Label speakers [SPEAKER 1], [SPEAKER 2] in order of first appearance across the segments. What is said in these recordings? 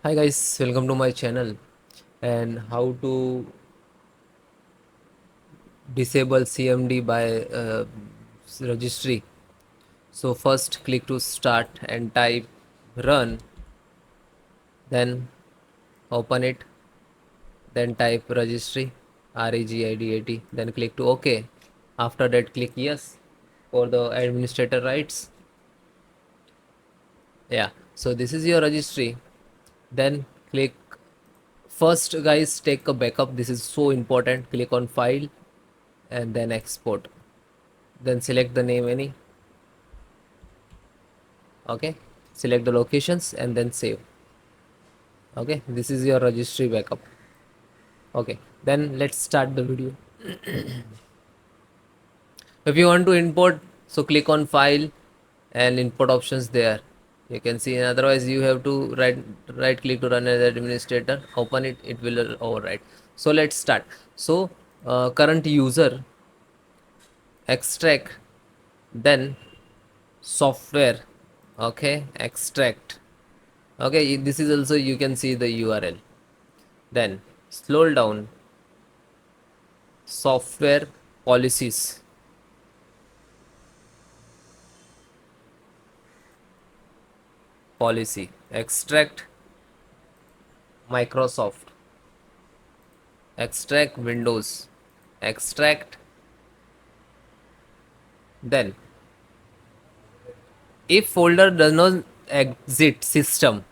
[SPEAKER 1] Hi guys, welcome to my channel and how to disable CMD by registry. So first click to start and type run, then open it, then type registry, REGIDAT, then click to OK. After that click yes for the administrator rights. Yeah, so this is your registry. Then click first guys, take a backup. This is so important. Click on file and then export, then select the name any. Okay, select the locations and then save. Okay, this is your registry backup. Okay, then let's start the video. If you want to import, so click on file and import options there. You can see, otherwise you have to right click to run as administrator, open it, it will override. So let's start. So current user, extract, then software. Okay, extract. Okay, this is also, you can see the URL. Then scroll down, software policies, policy, extract Microsoft, extract Windows, extract. Then if folder does not exit system,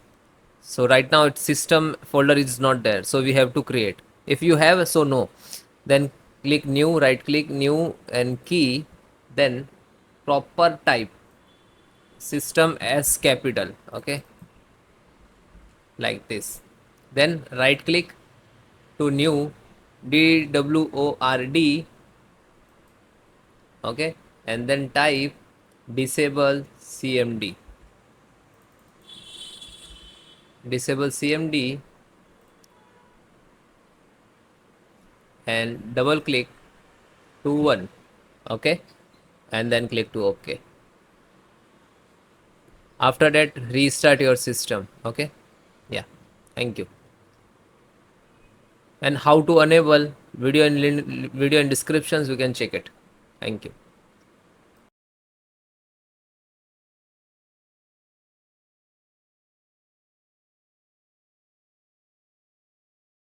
[SPEAKER 1] so right now its system folder is not there, so we have to create. If you have, so no, then click new, right click new and key, then proper type system as capital. Okay, like this. Then right click to new, DWORD. Okay, and then type disable CMD, disable CMD, and double click to one. Okay, and then click to OK. After that restart your system. Okay, yeah, thank you. And how to enable, video in descriptions, you can check it. Thank you.